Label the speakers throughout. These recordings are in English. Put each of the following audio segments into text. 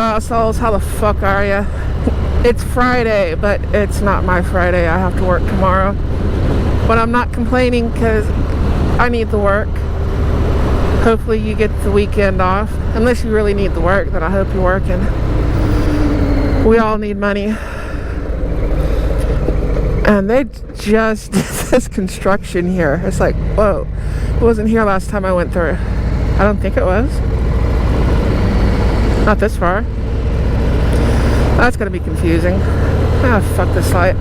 Speaker 1: assholes, how the fuck are ya? It's Friday, but it's not my Friday. I have to work tomorrow. But I'm not complaining because I need the work. Hopefully you get the weekend off. Unless you really need the work, then I hope you're working. We all need money. And they just did this construction here. It's like, whoa. It wasn't here last time I went through. I don't think it was. Not this far. That's gonna be confusing. Ah, fuck this light.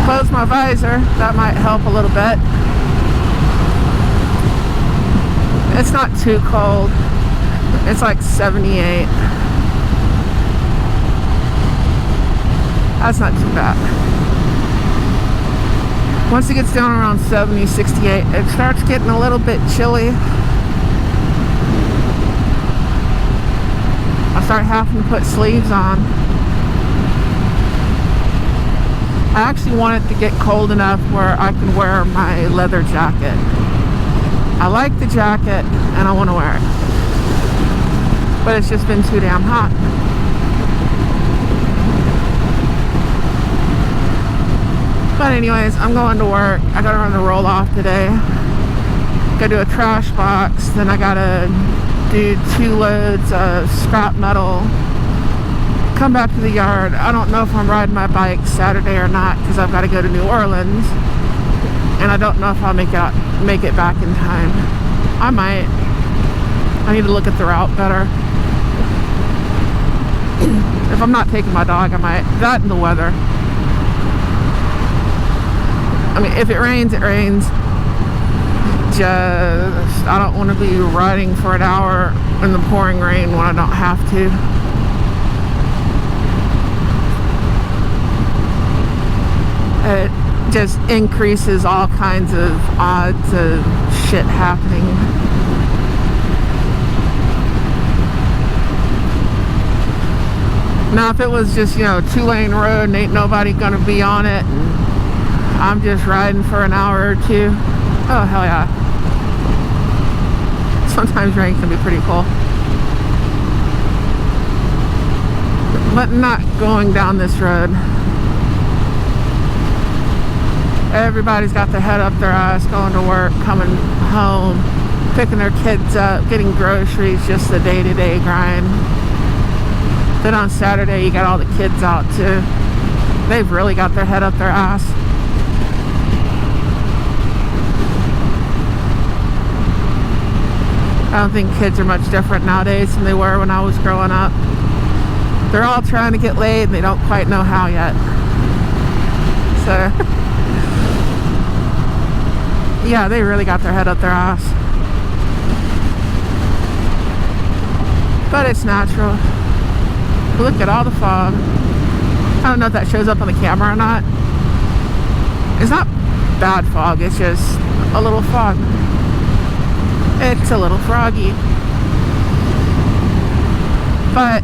Speaker 1: Close my visor. That might help a little bit. It's not too cold. It's like 78. That's not too bad. Once it gets down around 70, 68, it starts getting a little bit chilly. I start having to put sleeves on. I actually want it to get cold enough where I can wear my leather jacket. I like the jacket and I want to wear it. But it's just been too damn hot. But anyways, I'm going to work. I gotta run the roll off today. Gotta do a trash box. Then I gotta do 2 loads of scrap metal. Come back to the yard. I don't know if I'm riding my bike Saturday or not because I've got to go to New Orleans. And I don't know if I'll make it back in time. I might. I need to look at the route better. If I'm not taking my dog, I might. That and the weather. I mean, if it rains, it rains. Just, I don't want to be riding for an hour in the pouring rain when I don't have to. It just increases all kinds of odds of shit happening. Now, if it was just, 2-lane road and ain't nobody gonna be on it, I'm just riding for an hour or 2. Oh, hell yeah. Sometimes rain can be pretty cool. But not going down this road. Everybody's got their head up their ass, going to work, coming home, picking their kids up, getting groceries, just the day-to-day grind. Then on Saturday, you got all the kids out too. They've really got their head up their ass. I don't think kids are much different nowadays than they were when I was growing up. They're all trying to get laid and they don't quite know how yet. So, yeah, they really got their head up their ass. But it's natural. Look at all the fog. I don't know if that shows up on the camera or not. It's not bad fog, it's just a little fog. It's a little froggy. But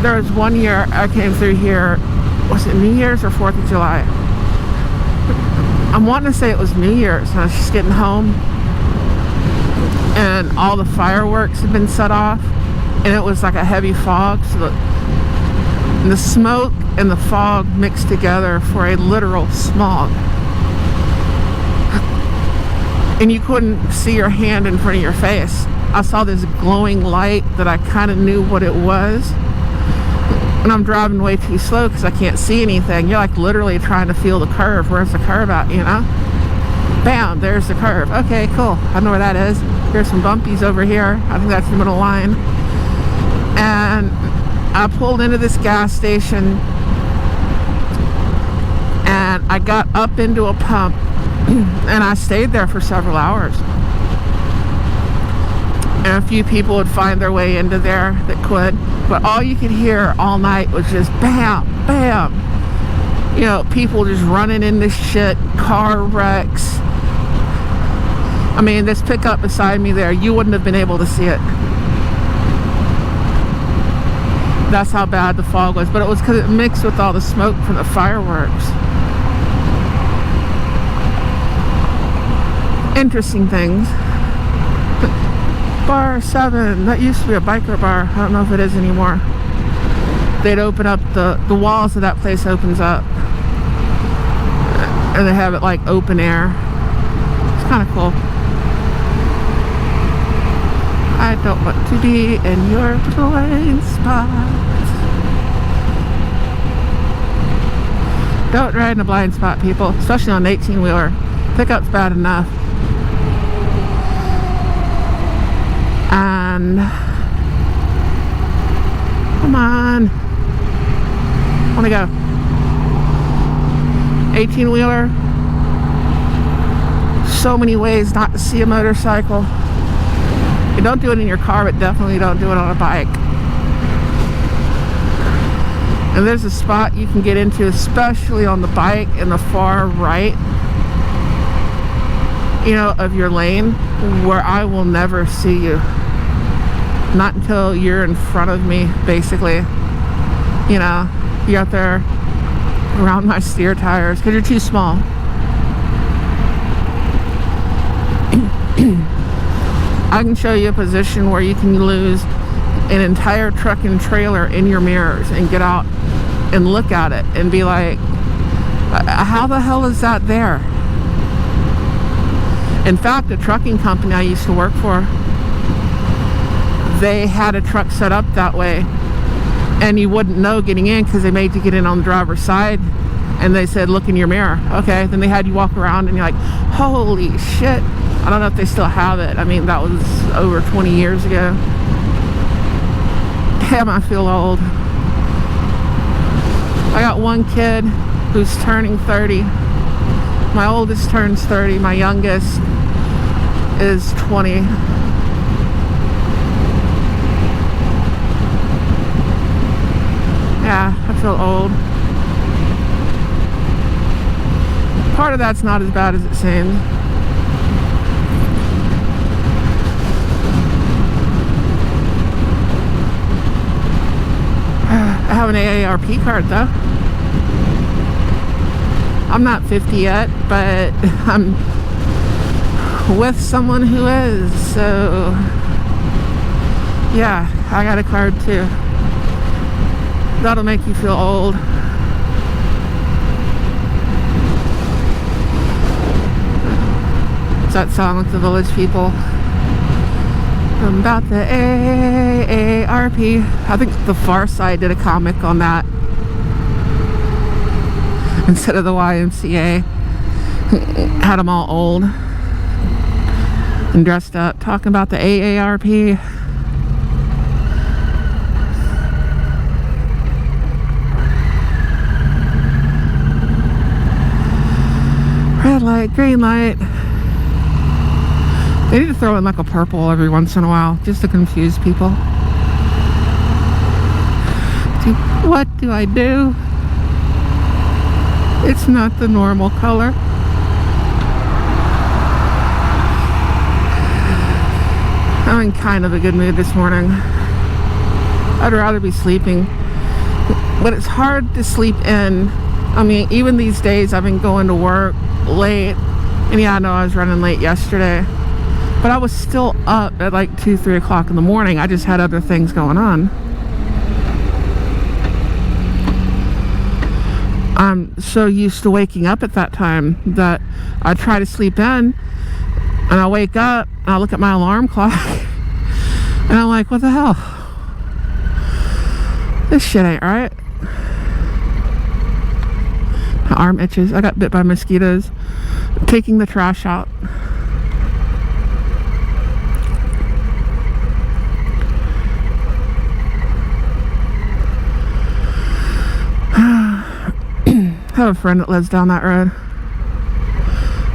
Speaker 1: there was one year I came through here, was it New Year's or 4th of July? I'm wanting to say it was New Year's, and I was just getting home and all the fireworks had been set off and it was like a heavy fog, so the smoke and the fog mixed together for a literal smog. And you couldn't see your hand in front of your face. I saw this glowing light that I kind of knew what it was. And I'm driving way too slow because I can't see anything. You're like literally trying to feel the curve. Where's the curve at, Bam, there's the curve. Okay, cool. I know where that is. There's some bumpies over here. I think that's the middle line. And I pulled into this gas station and I got up into a pump and I stayed there for several hours. And a few people would find their way into there that could. But all you could hear all night was just bam, bam. People just running into shit, car wrecks. I mean, this pickup beside me there, you wouldn't have been able to see it. That's how bad the fog was, but it was because it mixed with all the smoke from the fireworks. Interesting things. Bar 7, that used to be a biker bar. I don't know if it is anymore. They'd open up the walls of that place opens up, and they have it like open air. It's kind of cool. I don't want to be in your blind spot. Don't ride in a blind spot, people, especially on an 18-wheeler. Pickup's bad enough. And come on, I want to go. 18-wheeler. So many ways not to see a motorcycle. You don't do it in your car, but definitely don't do it on a bike. And there's a spot you can get into, especially on the bike, in the far right, you know, of your lane, where I will never see you. Not until you're in front of me, basically. You know, you're out there around my steer tires because you're too small. I can show you a position where you can lose an entire truck and trailer in your mirrors and get out and look at it and be like, how the hell is that there? In fact, a trucking company I used to work for, they had a truck set up that way, and you wouldn't know getting in because they made you get in on the driver's side, and they said, look in your mirror. Okay, then they had you walk around and you're like, holy shit. I don't know if they still have it. I mean, that was over 20 years ago. Damn, I feel old. I got one kid who's turning 30. My oldest turns 30. My youngest is 20. Yeah, I feel old. Part of that's not as bad as it seems. I have an AARP card though. I'm not 50 yet, but I'm with someone who is, so yeah, I got a card too. That'll make you feel old. It's that song with the Village People about the AARP. I think The Far Side did a comic on that instead of the YMCA. Had them all old and dressed up talking about the AARP. Red light, green light. They need to throw in like a purple every once in a while just to confuse people. What do I do? It's not the normal color. I'm in kind of a good mood this morning. I'd rather be sleeping, but it's hard to sleep in. I mean, even these days I've been going to work late, and yeah, I know I was running late yesterday, but I was still up at like 2-3 o'clock in the morning. I just had other things going on. I'm so used to waking up at that time that I try to sleep in, and I wake up and I look at my alarm clock and I'm like, what the hell? This shit ain't right. My arm itches. I got bit by mosquitoes. I'm taking the trash out. I have a friend that lives down that road.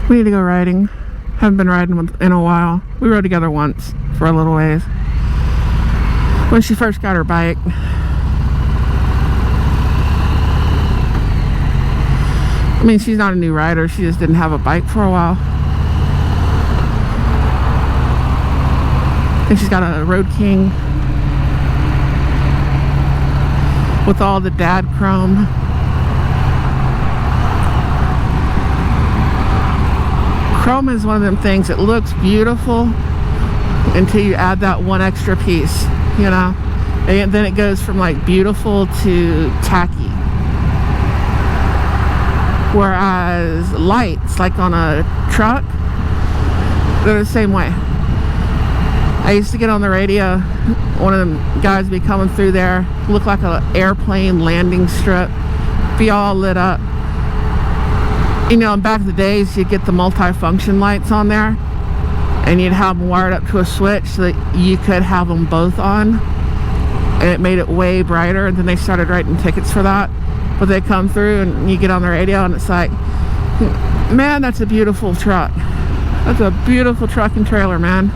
Speaker 1: We need to go riding. Haven't been riding in a while. We rode together once for a little ways when she first got her bike. I mean, she's not a new rider. She just didn't have a bike for a while. I think she's got a Road King. with all the dad chrome. Chrome is one of them things that looks beautiful until you add that one extra piece, you know, and then it goes from like beautiful to tacky. Whereas lights, like on a truck, they're the same way. I used to get on the radio, one of them guys would be coming through there, look like an airplane landing strip, be all lit up. You know, back in the days, you'd get the multi-function lights on there, and you'd have them wired up to a switch so that you could have them both on, and it made it way brighter. And then they started writing tickets for that. But they come through and you get on the radio and it's like, man, that's a beautiful truck. That's a beautiful truck and trailer, man.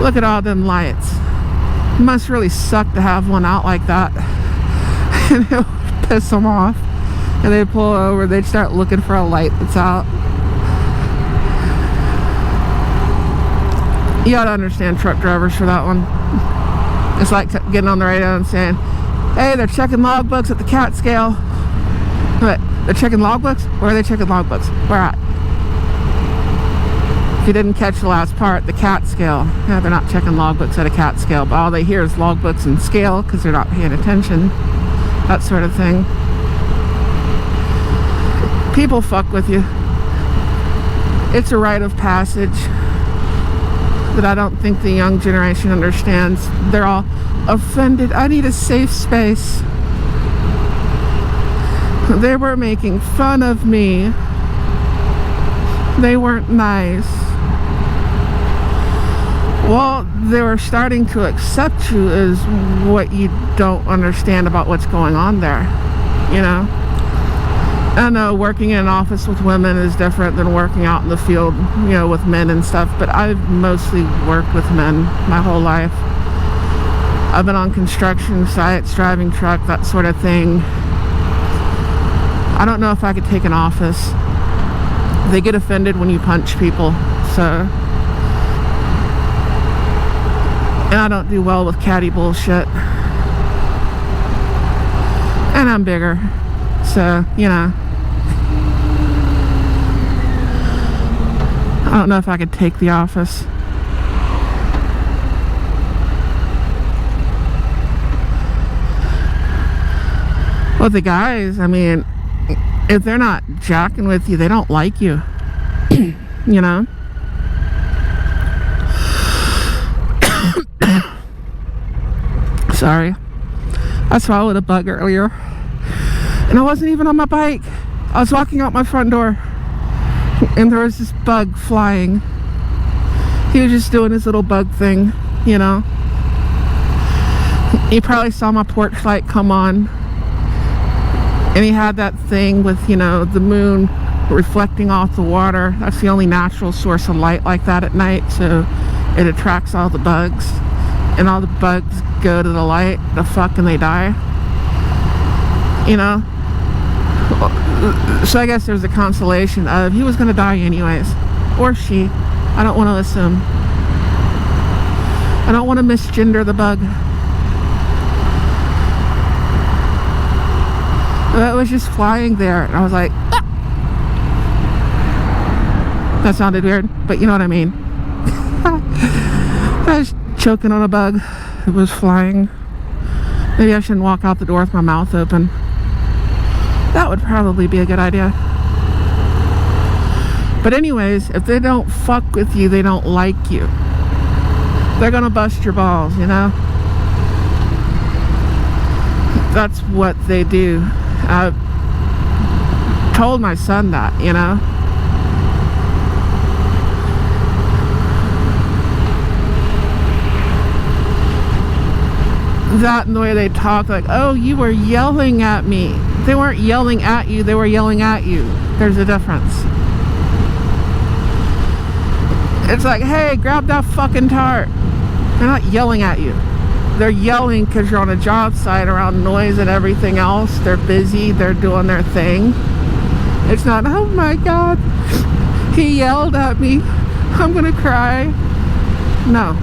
Speaker 1: Look at all them lights. It must really suck to have one out like that. And it'll piss them off. And they pull over, they'd start looking for a light that's out. You gotta understand truck drivers for that one. It's like getting on the radio and saying, hey, they're checking logbooks at the cat scale. What? They're checking logbooks? Where are they checking logbooks? Where at? If you didn't catch the last part, the cat scale. Yeah, they're not checking logbooks at a cat scale, but all they hear is logbooks and scale because they're not paying attention. That sort of thing. People fuck with you. It's a rite of passage that I don't think the young generation understands. They're all offended. I need a safe space. They were making fun of me. They weren't nice. Well, they were starting to accept you as what you don't understand about what's going on there, you know? I know working in an office with women is different than working out in the field, you know, with men and stuff, but I've mostly worked with men my whole life. I've been on construction sites, driving truck, that sort of thing. I don't know if I could take an office. They get offended when you punch people, so. And I don't do well with catty bullshit. And I'm bigger, so, you know. I don't know if I could take the office. Well, the guys, I mean, if they're not jacking with you, they don't like you. You know? Sorry. I swallowed a bug earlier. And I wasn't even on my bike. I was walking out my front door. And there was this bug flying. He was just doing his little bug thing, you know. He probably saw my porch light come on. And he had that thing with, you know, the moon reflecting off the water. That's the only natural source of light like that at night. So it attracts all the bugs. And all the bugs go to the light, the fuck, and they die. You know? So I guess there's a consolation of he was going to die anyways. Or she. I don't want to assume. I don't want to misgender the bug. It was just flying there. And I was like, ah! That sounded weird, but you know what I mean. I was choking on a bug. It was flying. Maybe I shouldn't walk out the door with my mouth open. That would probably be a good idea. But anyways, if they don't fuck with you, they don't like you. They're gonna bust your balls, you know? That's what they do. I told my son that, you know? That and the way they talk, like, oh, you were yelling at me. They weren't yelling at you, they were yelling at you. There's a difference. It's like, hey, grab that fucking tart. They're not yelling at you. They're yelling because you're on a job site around noise and everything else. They're busy, they're doing their thing. It's not, oh my God, he yelled at me, I'm gonna cry. No,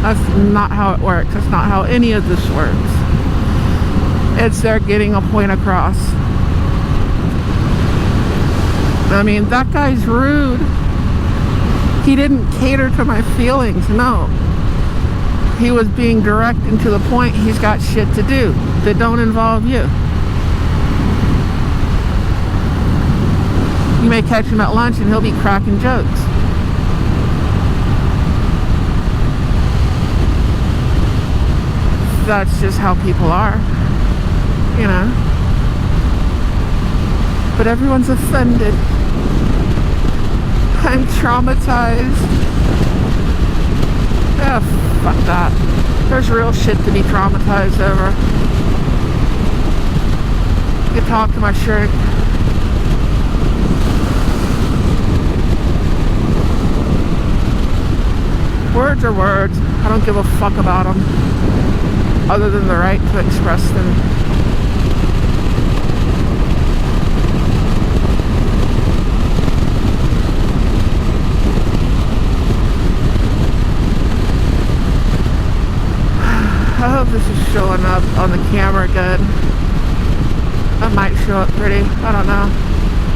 Speaker 1: that's not how it works. That's not how any of this works. It's there getting a point across. I mean, that guy's rude. He didn't cater to my feelings, no. He was being direct and to the point. He's got shit to do that don't involve you. You may catch him at lunch and he'll be cracking jokes. That's just how people are, you know. But everyone's offended. I'm traumatized. Yeah, fuck that. There's real shit to be traumatized over. You talk to my shirt. Words are words. I don't give a fuck about them, other than the right to express them. I hope this is showing up on the camera good. I might show up pretty. I don't know.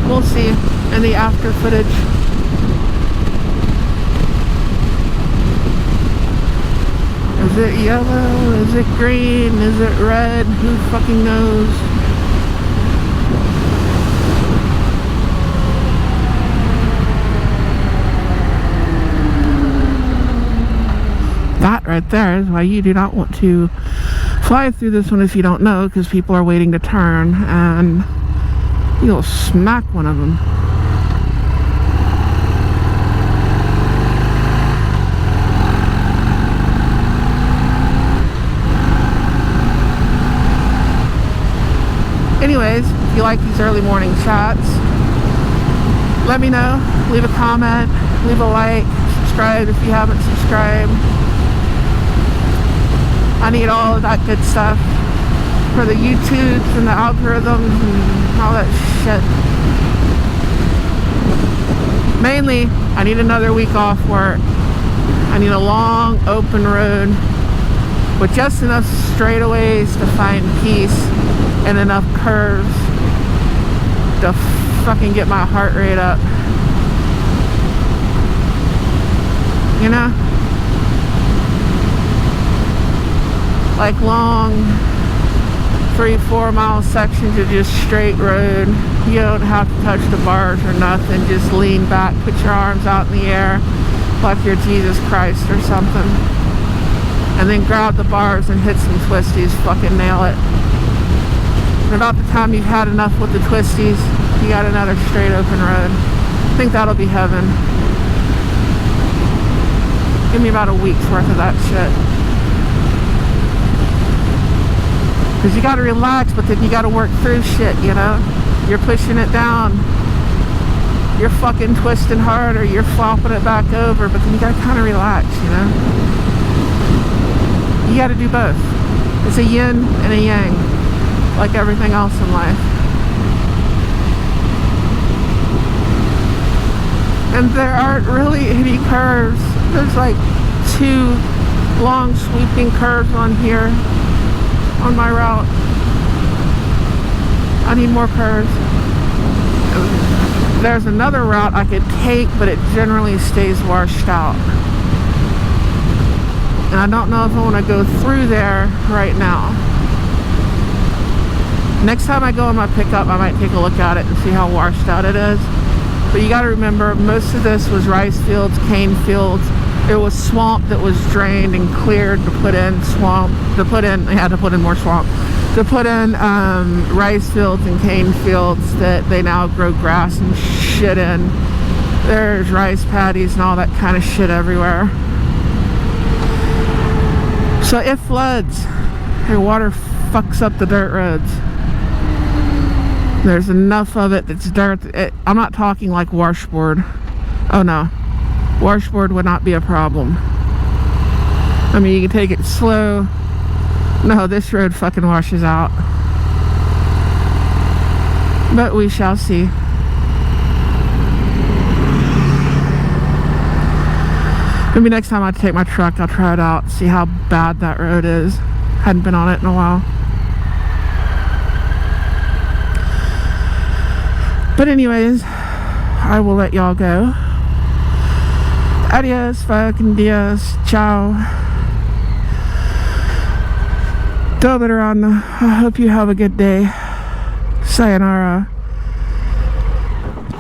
Speaker 1: We'll see in the after footage. Is it yellow? Is it green? Is it red? Who fucking knows? That right there is why you do not want to fly through this one if you don't know, because people are waiting to turn and you'll smack one of them. Anyways, if you like these early morning chats, let me know. Leave a comment, leave a like, subscribe if you haven't subscribed. I need all of that good stuff for the YouTubes and the algorithms and all that shit. Mainly, I need another week off work. I need a long open road with just enough straightaways to find peace and enough curves to fucking get my heart rate up. You know? Like long 3-4 mile sections of just straight road. You don't have to touch the bars or nothing. Just lean back, put your arms out in the air like you're Jesus Christ or something, and then grab the bars and hit some twisties. Fucking nail it. And about the time you've had enough with the twisties, you got another straight open road. I think that'll be heaven. Give me about a week's worth of that shit. Because you got to relax, but then you got to work through shit, you know? You're pushing it down. You're fucking twisting harder. You're flopping it back over, but then you got to kind of relax, you know? You got to do both. It's a yin and a yang, like everything else in life. And there aren't really any curves. There's like 2 long sweeping curves on here on my route. I need more curves. There's another route I could take, but it generally stays washed out. And I don't know if I want to go through there right now. Next time I go in my pickup, I might take a look at it and see how washed out it is. But you got to remember, most of this was rice fields, cane fields. It was swamp that was drained and cleared to put in swamp, they had to put in more swamp, to put in rice fields and cane fields that they now grow grass and shit in. There's rice paddies and all that kind of shit everywhere. So it floods. Hey, water fucks up the dirt roads. There's enough of it that's dirt. I'm not talking like washboard. Oh no. Washboard would not be a problem. I mean, you can take it slow. No, this road fucking washes out. But we shall see. Maybe next time I take my truck, I'll try it out, see how bad that road is. Hadn't been on it in a while. But anyways, I will let y'all go. Adios, fucking dios, ciao. Doberana. I hope you have a good day. Sayonara.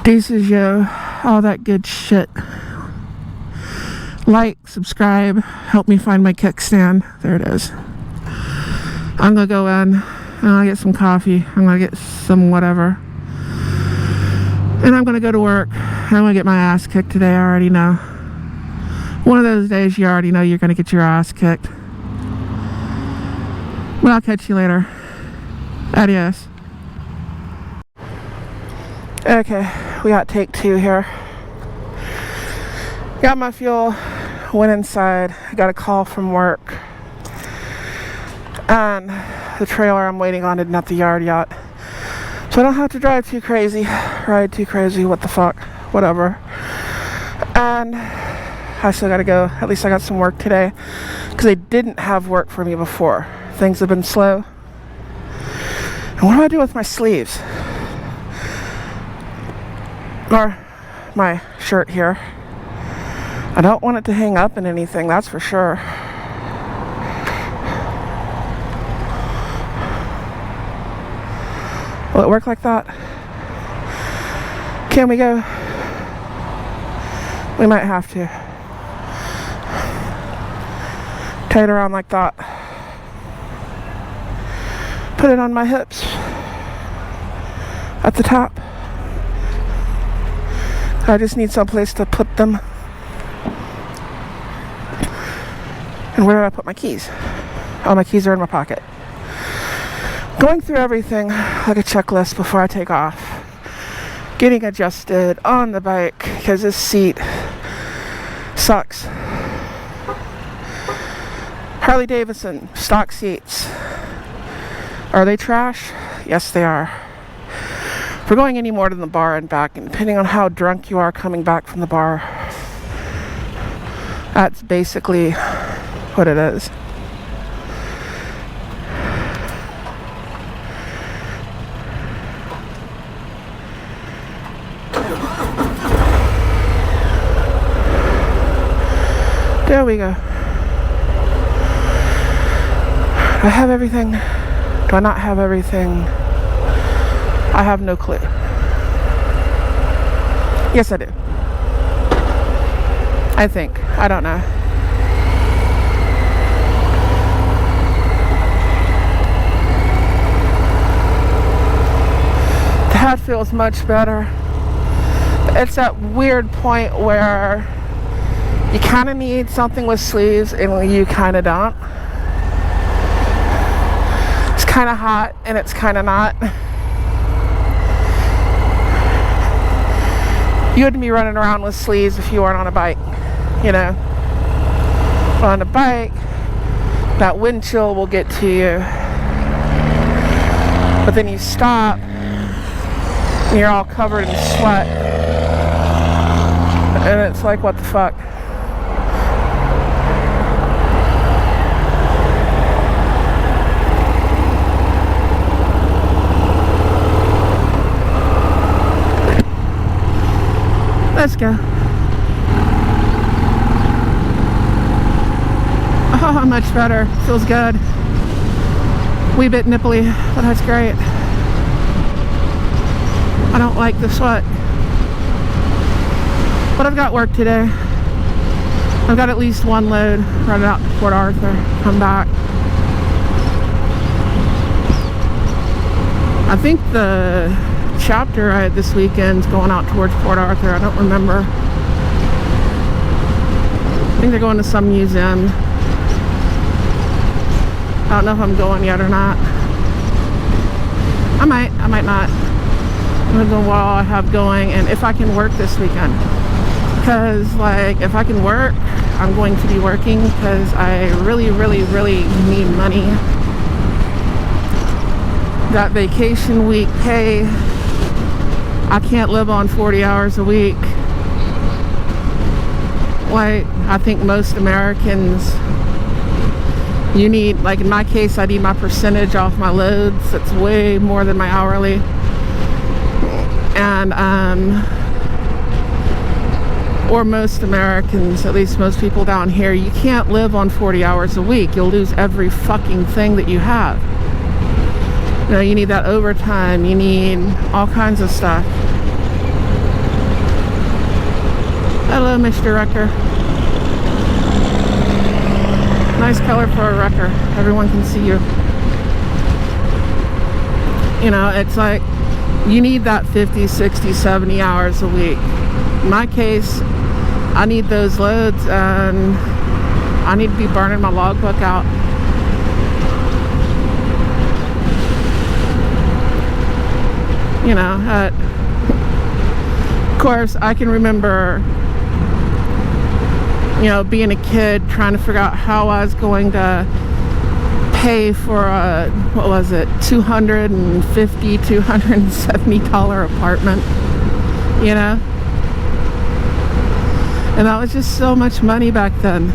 Speaker 1: Deuces, yo. All that good shit. Like, subscribe, help me find my kickstand. There it is. I'm gonna go in, I'm gonna get some coffee, I'm gonna get some whatever. And I'm gonna go to work. I'm gonna get my ass kicked today, I already know. One of those days you already know you're gonna get your ass kicked. But I'll catch you later. Adios. Okay, we got take 2 here. Got my fuel, went inside, got a call from work. And the trailer I'm waiting on isn't at the yard yet. So I don't have to drive too crazy, ride too crazy, what the fuck, whatever. And I still gotta go, at least I got some work today. Because they didn't have work for me before. Things have been slow. And what do I do with my sleeves? Or my shirt here. I don't want it to hang up in anything, that's for sure. Will it work like that? Can we go? We might have to. Tie it around like that. Put it on my hips. At the top. I just need someplace to put them. And where did I put my keys? Oh, my keys are in my pocket. Going through everything like a checklist before I take off. Getting adjusted on the bike because this seat sucks. Harley Davidson stock seats. Are they trash? Yes, they are. If we're going any more than the bar and back, and depending on how drunk you are coming back from the bar, that's basically what it is. There we go. Do I have everything? Do I not have everything? I have no clue. Yes, I do. I think. I don't know. That feels much better. It's that weird point where you kind of need something with sleeves and you kind of don't. It's kind of hot and it's kind of not. You wouldn't be running around with sleeves if you weren't on a bike, you know. But on a bike, that wind chill will get to you. But then you stop and you're all covered in sweat. And it's like, what the fuck? Let's go. Oh, much better. Feels good. Wee bit nipply, but that's great. I don't like the sweat. But I've got work today. I've got at least one load running out to Port Arthur. Come back. I think the chapter I had this weekend's going out towards Port Arthur. I don't remember. I think they're going to some museum. I don't know if I'm going yet or not. I might not. I'm gonna go what all I have going and if I can work this weekend. Because like if I can work, I'm going to be working because I really need money. That vacation week pay, I can't live on 40 hours a week. Like I think most Americans, you need, like in my case, I need my percentage off my loads. That's way more than my hourly. And or most Americans, at least most people down here, you can't live on 40 hours a week. You'll lose every fucking thing that you have. You know, you need that overtime, you need all kinds of stuff. Hello, Mr. Wrecker. Nice color for a wrecker. Everyone can see you. You know, it's like you need that 50, 60, 70 hours a week. In my case, I need those loads, and I need to be burning my logbook out. You know, of course, I can remember, you know, being a kid trying to figure out how I was going to pay for a, what was it, $250, $270 apartment, you know? And that was just so much money back then.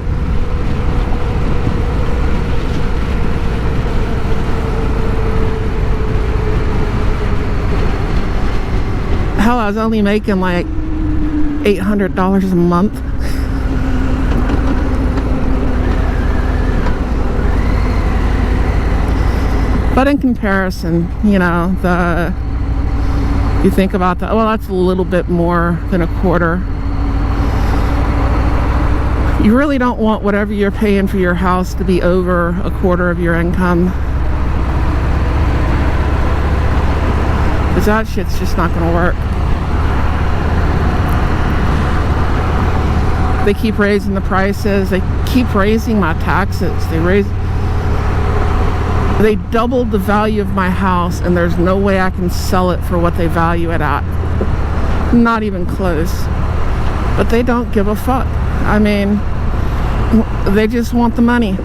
Speaker 1: Hell, I was only making like $800 a month. But in comparison, you know, you think about that, well, that's a little bit more than a quarter. You really don't want whatever you're paying for your house to be over a quarter of your income. Because that shit's just not going to work. They keep raising the prices. They keep raising my taxes. They doubled the value of my house, and there's no way I can sell it for what they value it at. Not even close. But they don't give a fuck. I mean, they just want the money.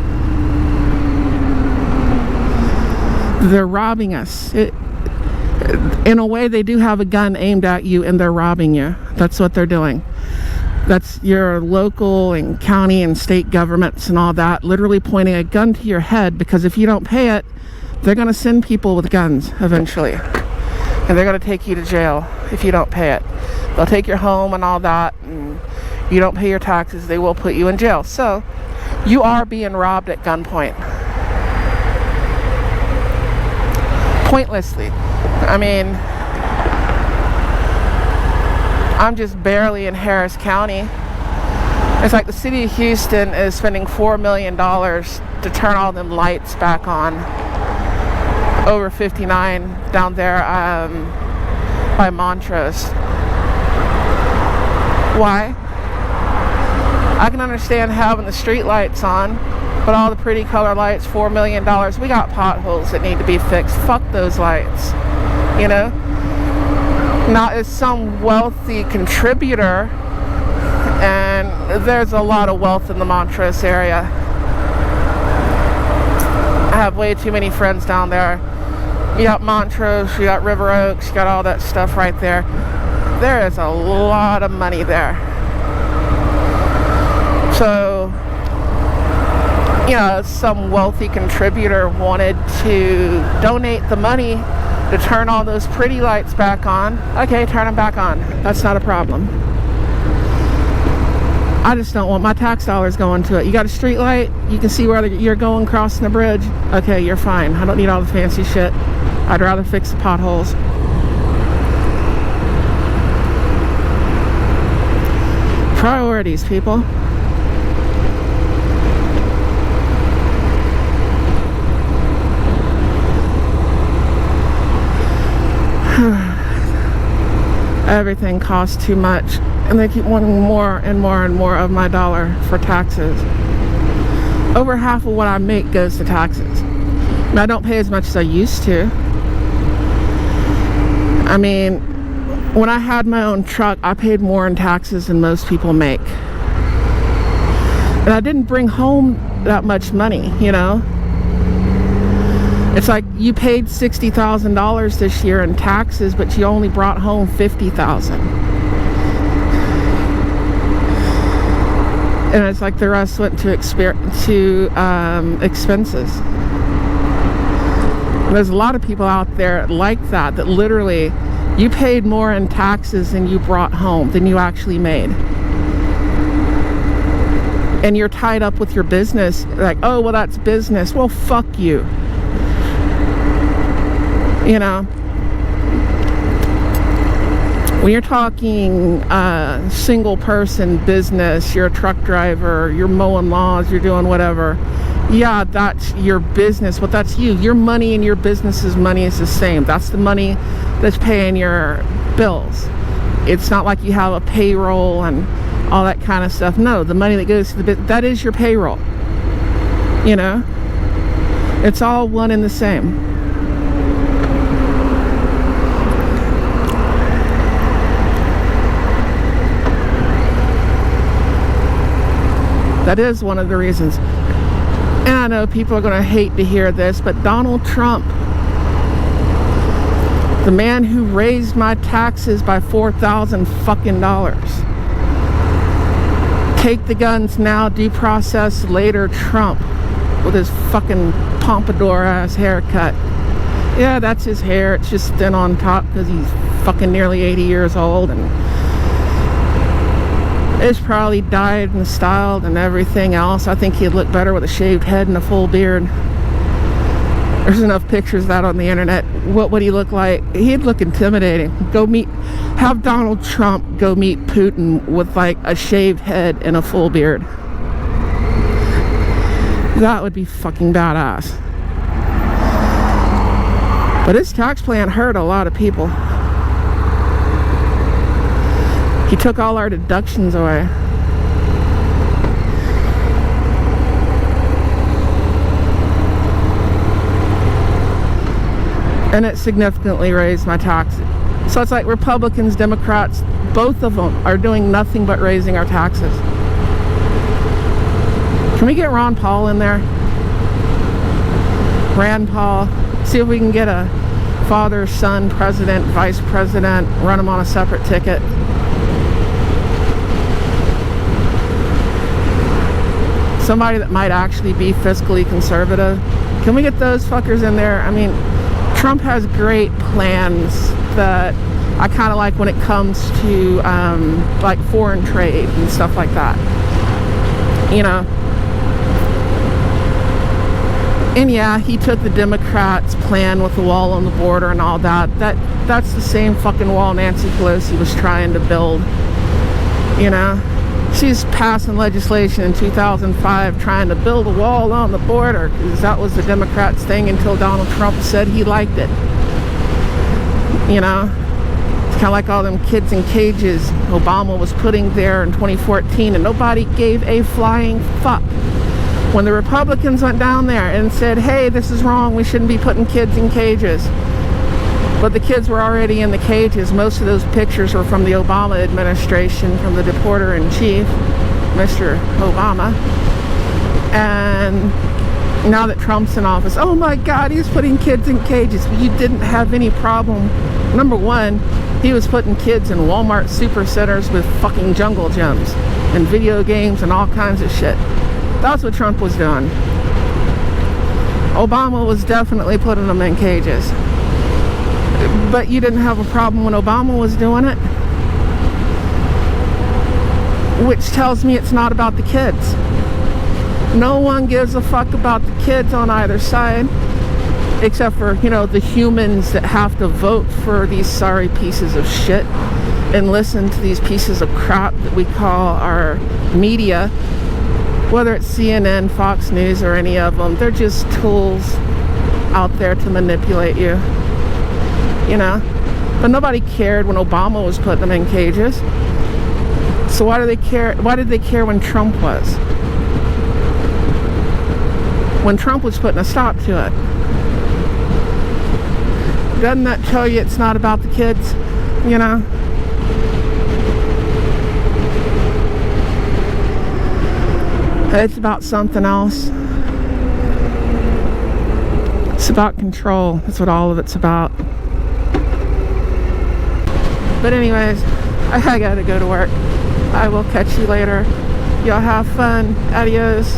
Speaker 1: They're robbing us. In a way, they do have a gun aimed at you, and they're robbing you. That's what they're doing. That's your local and county and state governments and all that literally pointing a gun to your head, because if you don't pay it, they're going to send people with guns eventually. And they're going to take you to jail if you don't pay it. They'll take your home and all that, and you don't pay your taxes, they will put you in jail. So, you are being robbed at gunpoint. Pointlessly. I mean, I'm just barely in Harris County. It's like the city of Houston is spending $4 million to turn all them lights back on over 59 down there by Montrose. Why? I can understand having the street lights on, but all the pretty color lights, $4 million. We got potholes that need to be fixed. Fuck those lights, you know? Now, as some wealthy contributor, and there's a lot of wealth in the Montrose area. I have way too many friends down there. You got Montrose, you got River Oaks, you got all that stuff right there. There is a lot of money there. So, you know, some wealthy contributor wanted to donate the money to turn all those pretty lights back on. Okay, turn them back on. That's not a problem. I just don't want my tax dollars going to it. You got a street light, you can see where you're going crossing the bridge. Okay, you're fine. I don't need all the fancy shit. I'd rather fix the potholes. Priorities, people. Everything costs too much, and they keep wanting more and more and more of my dollar for taxes. Over half of what I make goes to taxes. And I don't pay as much as I used to. I mean, when I had my own truck, I paid more in taxes than most people make. And I didn't bring home that much money, you know? It's like you paid $60,000 this year in taxes, but you only brought home $50,000. And it's like the rest went to expenses. And there's a lot of people out there like that literally You paid more in taxes than you brought home, than you actually made. And you're tied up with your business, like, oh, well, that's business. Well, fuck you. You know? When you're talking single person business, you're a truck driver, you're mowing lawns, you're doing whatever. Yeah, that's your business, but that's you. Your money and your business's money is the same. That's the money that's paying your bills. It's not like you have a payroll and all that kind of stuff. No, the money that goes to the business, that is your payroll. You know? It's all one and the same. That is one of the reasons. And I know people are going to hate to hear this, but Donald Trump, the man who raised my taxes by $4,000 fucking dollars. Take the guns now, due process later Trump with his fucking pompadour ass haircut. Yeah, that's his hair. It's just thin on top because he's fucking nearly 80 years old, and it's probably dyed and styled and everything else. I think he'd look better with a shaved head and a full beard. There's enough pictures of that on the internet. What would he look like? He'd look intimidating. Have Donald Trump go meet Putin with like a shaved head and a full beard. That would be fucking badass. But his tax plan hurt a lot of people. He took all our deductions away. And it significantly raised my taxes. So it's like Republicans, Democrats, both of them are doing nothing but raising our taxes. Can we get Ron Paul in there? Rand Paul. See if we can get a father, son, president, vice president, run them on a separate ticket. Somebody that might actually be fiscally conservative. Can we get those fuckers in there? I mean, Trump has great plans that I kind of like when it comes to like foreign trade and stuff like that. You know? And yeah, he took the Democrats' plan with the wall on the border and all that. That's the same fucking wall Nancy Pelosi was trying to build. You know? She's passing legislation in 2005 trying to build a wall on the border because that was the Democrats' thing until Donald Trump said he liked it. You know? It's kind of like all them kids in cages Obama was putting there in 2014 and nobody gave a flying fuck. When the Republicans went down there and said, hey, this is wrong, we shouldn't be putting kids in cages. But the kids were already in the cages. Most of those pictures were from the Obama administration, from the Reporter-in-Chief, Mr. Obama. And now that Trump's in office, oh my God, he's putting kids in cages. You didn't have any problem. Number one, he was putting kids in Walmart supercenters with fucking jungle gyms and video games and all kinds of shit. That's what Trump was doing. Obama was definitely putting them in cages. But you didn't have a problem when Obama was doing it. Which tells me it's not about the kids. No one gives a fuck about the kids on either side. Except for, you know, the humans that have to vote for these sorry pieces of shit and listen to these pieces of crap that we call our media. Whether it's CNN, Fox News, or any of them, they're just tools out there to manipulate you. You know? But nobody cared when Obama was putting them in cages. So why do they care? Why did they care when Trump was? When Trump was putting a stop to it. Doesn't that tell you it's not about the kids? You know? It's about something else. It's about control. That's what all of it's about. But anyways, I gotta go to work. I will catch you later. Y'all have fun. Adios.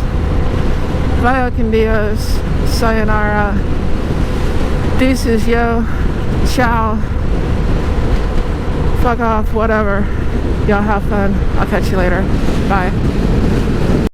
Speaker 1: Vaya con Dios. Sayonara. Deuces, yo. Ciao. Fuck off, whatever. Y'all have fun. I'll catch you later. Bye.